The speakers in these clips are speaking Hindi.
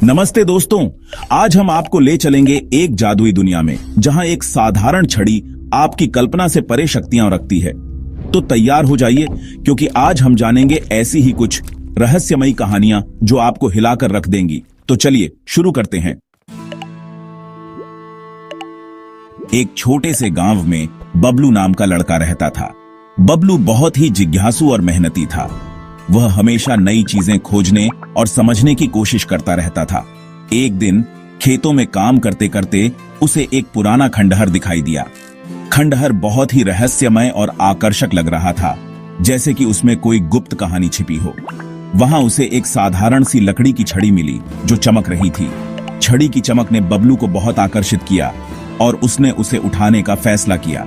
नमस्ते दोस्तों, आज हम आपको ले चलेंगे एक जादुई दुनिया में जहां एक साधारण छड़ी आपकी कल्पना से परे शक्तियां रखती है। तो तैयार हो जाइए, क्योंकि आज हम जानेंगे ऐसी ही कुछ रहस्यमयी कहानियां जो आपको हिलाकर रख देंगी। तो चलिए शुरू करते हैं। एक छोटे से गांव में बबलू नाम का लड़का रहता था। बबलू बहुत ही जिज्ञासु और मेहनती था। वह हमेशा नई चीजें खोजने और समझने की कोशिश करता रहता था। एक दिन खेतों में काम करते करते उसे एक पुराना खंडहर दिखाई दिया। खंडहर बहुत ही रहस्यमय और आकर्षक लग रहा था, जैसे कि उसमें कोई गुप्त कहानी छिपी हो। वहां उसे एक साधारण सी लकड़ी की छड़ी मिली जो चमक रही थी। छड़ी की चमक ने बबलू को बहुत आकर्षित किया और उसने उसे उठाने का फैसला किया।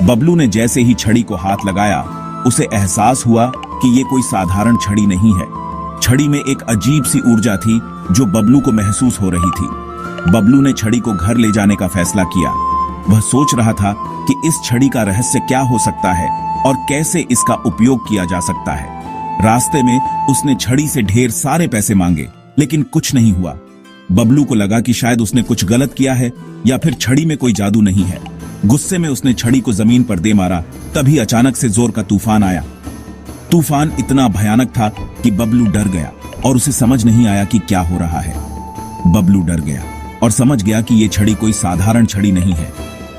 बबलू ने जैसे ही छड़ी को हाथ लगाया, उसे एहसास हुआ कि ये कोई साधारण छड़ी नहीं है। छड़ी में एक अजीब सी ऊर्जा थी जो बबलू को महसूस हो रही थी। बबलू ने छड़ी को घर ले जाने का फैसला किया। वह सोच रहा था कि इस छड़ी का रहस्य क्या हो सकता है और कैसे इसका उपयोग किया जा सकता है। रास्ते में उसने छड़ी से ढेर सारे पैसे मांगे, लेकिन कुछ नहीं हुआ। बबलू को लगा कि शायद उसने कुछ गलत किया है या फिर छड़ी में कोई जादू नहीं है। गुस्से में उसने छड़ी को जमीन पर दे मारा। तभी अचानक से जोर का तूफान आया। तूफान इतना भयानक था कि बबलू डर गया और उसे समझ नहीं आया कि क्या हो रहा है। बबलू डर गया और समझ गया कि ये छड़ी कोई साधारण छड़ी नहीं है।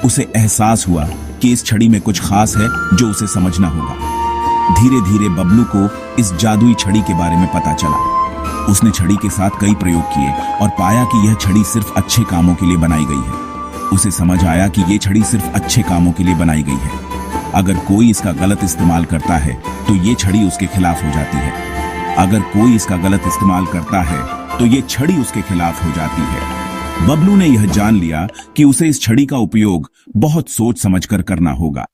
उसे एहसास हुआ कि इस छड़ी में कुछ खास है जो उसे समझना होगा। धीरे धीरे बबलू को इस जादुई छड़ी के बारे में पता चला। उसने छड़ी के साथ कई प्रयोग किए और पाया कि यह छड़ी सिर्फ अच्छे कामों के लिए बनाई गई है। उसे समझ आया कि ये छड़ी सिर्फ अच्छे कामों के लिए बनाई गई है। अगर कोई इसका गलत इस्तेमाल करता है तो ये छड़ी उसके खिलाफ हो जाती है। अगर कोई इसका गलत इस्तेमाल करता है तो ये छड़ी उसके खिलाफ हो जाती है। बबलू ने यह जान लिया कि उसे इस छड़ी का उपयोग बहुत सोच समझकर करना होगा।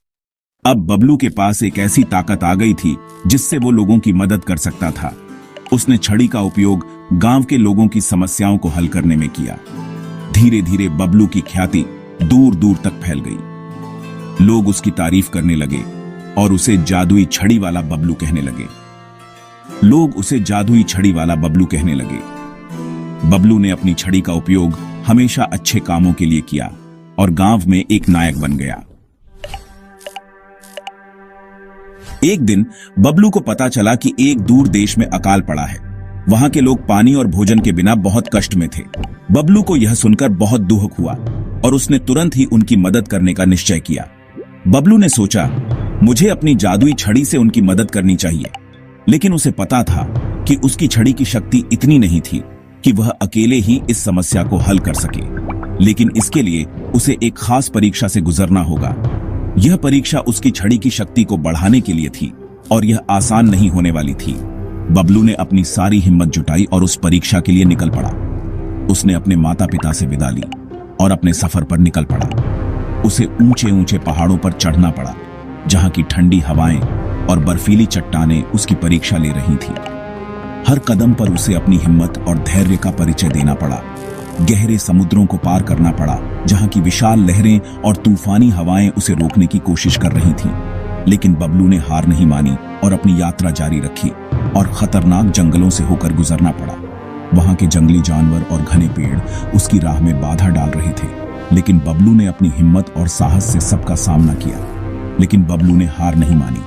अब बबलू के पास एक ऐसी ताकत आ गई थी जिससे वो लोगों की मदद कर सकता था। उसने छड़ी का उपयोग गांव के लोगों की समस्याओं को हल करने में किया। धीरे धीरे बबलू की ख्याति दूर दूर तक फैल गई। लोग उसकी तारीफ करने लगे और उसे जादुई छड़ी वाला बबलू कहने लगे। लोग उसे जादुई छड़ी वाला बबलू कहने लगे। बबलू ने अपनी छड़ी का उपयोग हमेशा अच्छे कामों के लिए किया और गांव में एक नायक बन गया। एक दिन बबलू को पता चला कि एक दूर देश में अकाल पड़ा है। वहां के लोग पानी और भोजन के बिना बहुत कष्ट में थे। बबलू को यह सुनकर बहुत दुख हुआ और उसने तुरंत ही उनकी मदद करने का निश्चय किया। बबलू ने सोचा, मुझे अपनी जादुई छड़ी से उनकी मदद करनी चाहिए। लेकिन उसे पता था कि उसकी छड़ी की शक्ति इतनी नहीं थी कि वह अकेले ही इस समस्या को हल कर सके। लेकिन इसके लिए उसे एक खास परीक्षा से गुजरना होगा। यह परीक्षा उसकी छड़ी की शक्ति को बढ़ाने के लिए थी और यह आसान नहीं होने वाली थी। बबलू ने अपनी सारी हिम्मत जुटाई और उस परीक्षा के लिए निकल पड़ा। उसने अपने माता पिता से विदा ली और अपने सफर पर निकल पड़ा। उसे ऊंचे ऊंचे पहाड़ों पर चढ़ना पड़ा, जहां की ठंडी हवाएं और बर्फीली चट्टानें उसकी परीक्षा ले रही थी। हर कदम पर उसे अपनी हिम्मत और धैर्य का परिचय देना पड़ा। गहरे समुद्रों को पार करना पड़ा, जहां की विशाल लहरें और तूफानी हवाएं उसे रोकने की कोशिश कर रही थीं। लेकिन बबलू ने हार नहीं मानी और अपनी यात्रा जारी रखी और खतरनाक जंगलों से होकर गुजरना पड़ा। वहां के जंगली जानवर और घने पेड़ उसकी राह में बाधा डाल रहे थे। लेकिन बबलू ने अपनी हिम्मत और साहस से सबका सामना किया। लेकिन बबलू ने हार नहीं मानी।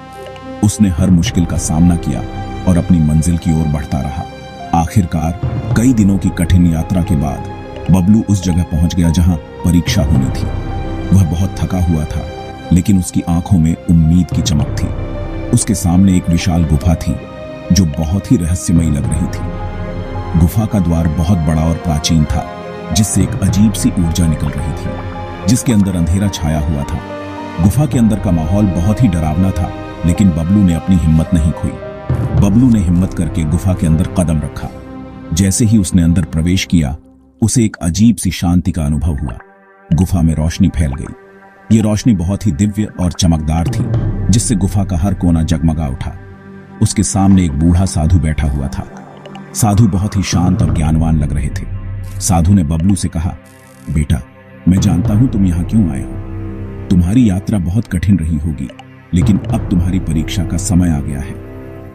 उसने हर मुश्किल का सामना किया और अपनी मंजिल की ओर बढ़ता रहा। आखिरकार कई दिनों की कठिन यात्रा के बाद बबलू उस जगह पहुंच गया जहां परीक्षा होनी थी। वह बहुत थका हुआ था, लेकिन उसकी आंखों में उम्मीद की चमक थी। उसके सामने एक विशाल गुफा थी जो बहुत ही रहस्यमयी लग रही थी। गुफा का द्वार बहुत बड़ा और प्राचीन था, जिससे एक अजीब सी ऊर्जा निकल रही थी, जिसके अंदर अंधेरा छाया हुआ था। गुफा के अंदर का माहौल बहुत ही डरावना था, लेकिन बबलू ने अपनी हिम्मत नहीं खोई। बबलू ने हिम्मत करके गुफा के अंदर कदम रखा। जैसे ही उसने अंदर प्रवेश किया, उसे एक अजीब सी शांति का अनुभव हुआ। गुफा में रोशनी फैल गई। ये रोशनी बहुत ही दिव्य और चमकदार थी, जिससे गुफा का हर कोना जगमगा उठा। उसके सामने एक बूढ़ा साधु बैठा हुआ था। साधु बहुत ही शांत और ज्ञानवान लग रहे थे। साधु ने बबलू से कहा, बेटा, मैं जानता हूं तुम यहां क्यों आए हो। तुम्हारी यात्रा बहुत कठिन रही होगी, लेकिन अब तुम्हारी परीक्षा का समय आ गया है।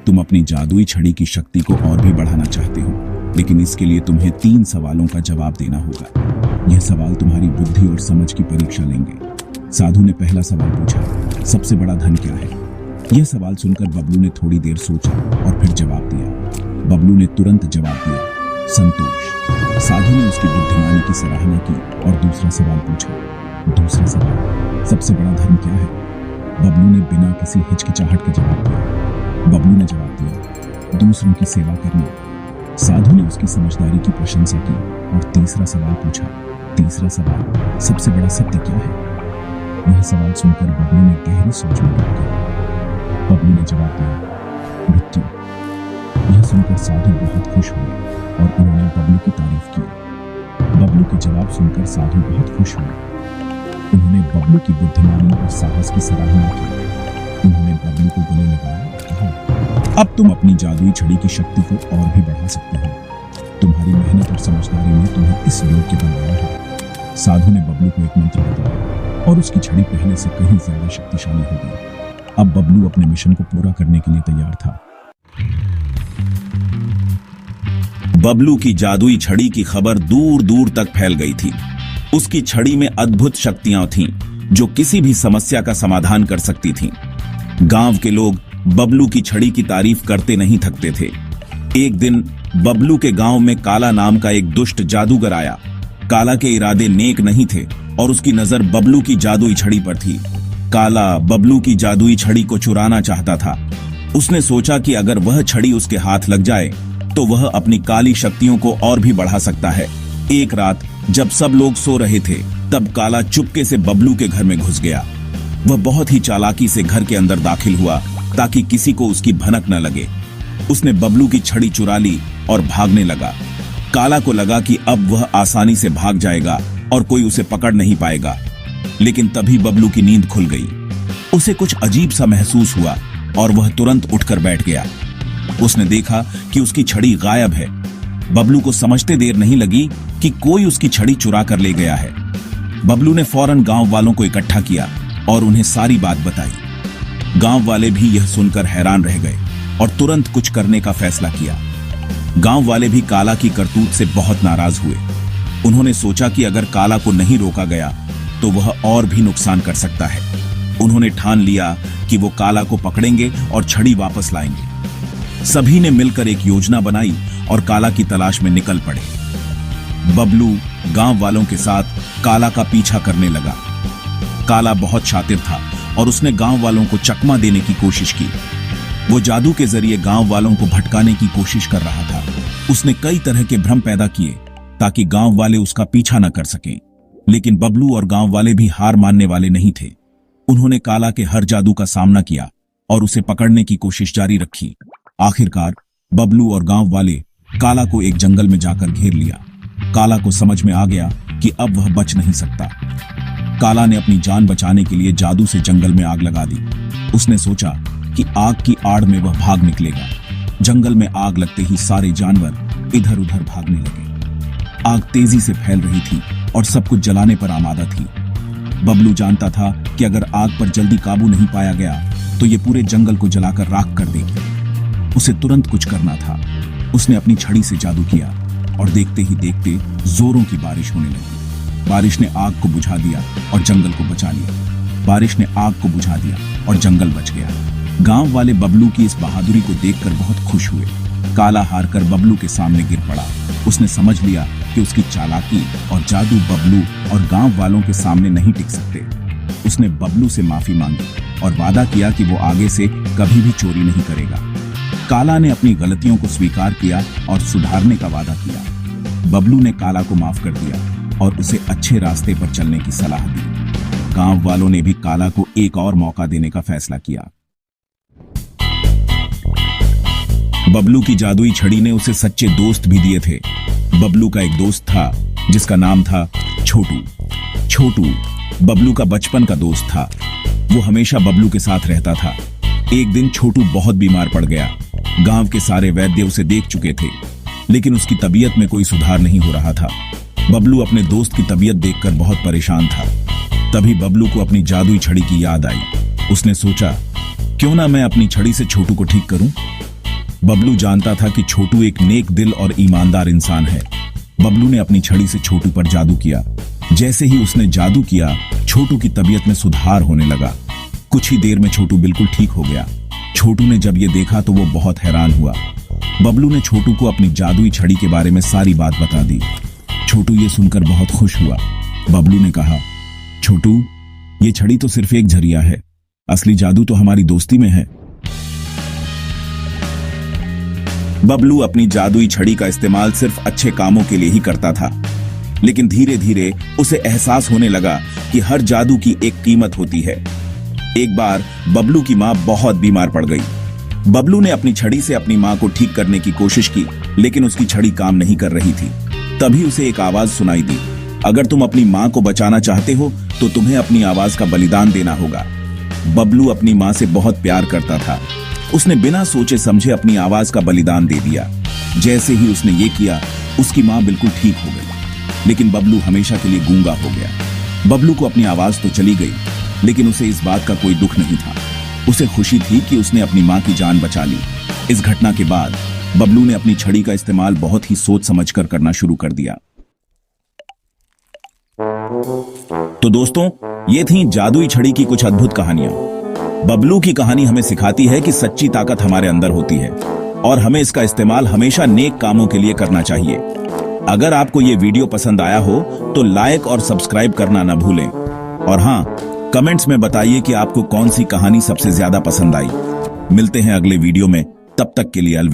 तुम अपनी जादुई छड़ी की शक्ति को और भी बढ़ाना चाहते हो, लेकिन इसके लिए तुम्हें 3 सवालों का जवाब देना होगा। यह सवाल तुम्हारी बुद्धि और समझ की परीक्षा लेंगे। साधु ने पहला सवाल पूछा, सबसे बड़ा धन क्या है? यह सवाल सुनकर बबलू ने थोड़ी देर सोचा और फिर जवाब दिया। बबलू ने तुरंत जवाब दिया, संतोष। साधु ने उसकी बुद्धिमानी की सराहना की और दूसरा सवाल पूछा। दूसरा सवाल, सबसे बड़ा धर्म क्या है? बबलू ने बिना किसी हिचकिचाहट के जवाब दिया। बबलू ने जवाब दिया, दूसरों की सेवा करना। साधु ने उसकी समझदारी की प्रशंसा की और तीसरा सवाल पूछा। तीसरा सवाल, सबसे बड़ा सत्य क्या है? यह सवाल सुनकर बबलू ने गहरी सोच में डूब गया। बबलू ने जवाब दिया, मृत्यु। यह सुनकर साधु बहुत खुश हुए और उन्होंने बबलू की तारीफ की। बबलू के जवाब सुनकर साधु बहुत खुश हुए। उन्होंने बबलू की बुद्धिमानी और साहस की सराहना की। उन्होंने बबलू को गले लगाया और कहा, अब तुम अपनी जादुई छड़ी की शक्ति को और भी बढ़ा सकते हो। तुम्हारी मेहनत और समझदारी ने तुम्हें इस योग्य बनाया है। साधु ने बबलू को एक मंत्र बताया और उसकी छड़ी पहले से कहीं ज्यादा शक्तिशाली हो गई। अब बबलू अपने मिशन को पूरा करने के लिए तैयार था। बबलू की जादुई छड़ी की खबर दूर दूर तक फैल गई थी। उसकी छड़ी में अद्भुत शक्तियां थीं, जो किसी भी समस्या का समाधान कर सकती थीं। गांव के लोग बबलू की छड़ी की तारीफ करते नहीं थकते थे। एक दिन बबलू के गांव में काला नाम का एक दुष्ट जादूगर आया। काला के इरादे नेक नहीं थे और उसकी नजर बबलू की जादुई छड़ी पर थी। काला बबलू की जादुई छड़ी को चुराना चाहता था। उसने सोचा कि अगर वह छड़ी उसके हाथ लग जाए तो वह अपनी काली शक्तियों को और भी बढ़ा सकता है। एक रात जब सब लोग सो रहे थे, तब काला चुपके से बबलू के घर में घुस गया। वह बहुत ही चालाकी से घर के अंदर दाखिल हुआ ताकि किसी को उसकी भनक न लगे। उसने बबलू की छड़ी चुरा ली और भागने लगा। काला को लगा कि अब वह आसानी से भाग जाएगा और कोई उसे पकड़ नहीं पाएगा। लेकिन तभी बबलू की नींद खुल गई। उसे कुछ अजीब सा महसूस हुआ और वह तुरंत उठकर बैठ गया। उसने देखा कि उसकी छड़ी गायब है। बबलू को समझते देर नहीं लगी कि कोई उसकी छड़ी चुरा कर ले गया है। बबलू ने फौरन गांव वालों को इकट्ठा किया और उन्हें सारी बात बताई। गांव वाले भी यह सुनकर हैरान रह गए और तुरंत कुछ करने का फैसला किया। गांव वाले भी काला की करतूत से बहुत नाराज हुए। उन्होंने सोचा कि अगर काला को नहीं रोका गया तो वह और भी नुकसान कर सकता है। उन्होंने ठान लिया कि वो काला को पकड़ेंगे और छड़ी वापस लाएंगे। सभी ने मिलकर एक योजना बनाई और काला की तलाश में निकल पड़े। बबलू गांव वालों के साथ काला का पीछा करने लगा। काला बहुत शातिर था और उसने गांव वालों को चकमा देने की कोशिश की। वो जादू के जरिए गांव वालों को भटकाने की कोशिश कर रहा था। उसने कई तरह के भ्रम पैदा किए ताकि गांव वाले उसका पीछा न कर सकें। लेकिन बबलू और गांव वाले भी हार मानने वाले नहीं थे। उन्होंने काला के हर जादू का सामना किया और उसे पकड़ने की कोशिश जारी रखी। आखिरकार बबलू और गांव वाले काला को एक जंगल में जाकर घेर लिया। काला को समझ में आ गया कि अब वह बच नहीं सकता। काला ने अपनी जान बचाने के लिए जादू से जंगल में आग लगा दी। उसने सोचा कि आग की आड़ में वह भाग निकलेगा। जंगल में आग लगते ही सारे जानवर इधर उधर भागने लगे। आग तेजी से फैल रही थी और सब कुछ जलाने पर आमादा थी। बबलू जानता था कि अगर आग पर जल्दी काबू नहीं पाया गया तो ये पूरे जंगल को जलाकर राख कर देगी। उसे तुरंत कुछ करना था। उसने अपनी छड़ी से जादू किया और देखते ही देखते जोरों की बारिश होने लगी। बारिश ने आग को बुझा दिया और जंगल को बचा लिया। बारिश ने आग को बुझा दिया और जंगल बच गया। गांव वाले बबलू की इस बहादुरी को देखकर बहुत खुश हुए। काला हारकर बबलू के सामने गिर पड़ा। उसने समझ लिया कि उसकी चालाकी और जादू बबलू और गांव वालों के सामने नहीं टिक सकते। उसने बबलू से माफी मांगी और वादा किया कि वो आगे से कभी भी चोरी नहीं करेगा। काला ने अपनी गलतियों को स्वीकार किया और सुधारने का वादा किया। बबलू ने काला को माफ कर दिया और उसे अच्छे रास्ते पर चलने की सलाह दी। गांव वालों ने भी काला को एक और मौका देने का फैसला किया। बबलू की जादुई छड़ी ने उसे सच्चे दोस्त भी दिए थे। बबलू का एक दोस्त था जिसका नाम था छोटू। छोटू बबलू का बचपन का दोस्त था। वो हमेशा बबलू के साथ रहता था। एक दिन छोटू बहुत बीमार पड़ गया। गांव के सारे वैद्य उसे देख चुके थे, लेकिन उसकी तबीयत में कोई सुधार नहीं हो रहा था। बबलू अपने दोस्त की तबीयत देखकर बहुत परेशान था। तभी बबलू को अपनी जादुई छड़ी की याद आई। उसने सोचा, क्यों ना मैं अपनी छड़ी से छोटू को ठीक करूं। बबलू जानता था कि छोटू एक नेक दिल और ईमानदार इंसान है। बबलू ने अपनी छड़ी से छोटू पर जादू किया। जैसे ही उसने जादू किया, छोटू की तबीयत में सुधार होने लगा। कुछ ही देर में छोटू बिल्कुल ठीक हो गया। छोटू ने जब ये देखा तो वो बहुत हैरान हुआ। बबलू ने छोटू को अपनी जादुई छड़ी के बारे में सारी बात बता दी। छोटू ये सुनकर बहुत खुश हुआ। बबलू ने कहा, छोटू, ये छड़ी तो सिर्फ एक जरिया है, असली जादू तो हमारी दोस्ती में है। बबलू अपनी जादुई छड़ी का इस्तेमाल सिर्फ अच्छे कामों के लिए ही करता था, लेकिन धीरे धीरे उसे एहसास होने लगा कि हर जादू की एक कीमत होती है। एक बार बबलू की मां बहुत बीमार पड़ गई। बबलू ने अपनी छड़ी से अपनी मां को ठीक करने की कोशिश की, लेकिन उसकी छड़ी काम नहीं कर रही थी। तभी उसे एक आवाज सुनाई दी, अगर तुम अपनी मां को बचाना चाहते हो तो तुम्हें अपनी आवाज का बलिदान देना होगा। बबलू अपनी मां से बहुत प्यार करता था। उसने बिना सोचे समझे अपनी आवाज का बलिदान दे दिया। जैसे ही उसने ये किया, उसकी मां बिल्कुल ठीक हो गई, लेकिन बबलू हमेशा के लिए गूंगा हो गया। बबलू को अपनी आवाज तो चली गई, लेकिन उसे इस बात का कोई दुख नहीं था। उसे खुशी थी कि उसने अपनी मां की जान बचा ली। इस घटना के बाद बबलू ने अपनी छड़ी का इस्तेमाल बहुत ही सोच समझकर करना शुरू कर दिया। तो दोस्तों, ये थी जादुई छड़ी की कुछ अद्भुत कहानियां। बबलू की कहानी हमें सिखाती है कि सच्ची ताकत हमारे अंदर होती है और हमें इसका इस्तेमाल हमेशा नेक कामों के लिए करना चाहिए। अगर आपको ये वीडियो पसंद आया हो तो लाइक और सब्सक्राइब करना न भूलें। और हाँ, कमेंट्स में बताइए कि आपको कौन सी कहानी सबसे ज्यादा पसंद आई। मिलते हैं अगले वीडियो में, तब तक के लिए अलविदा।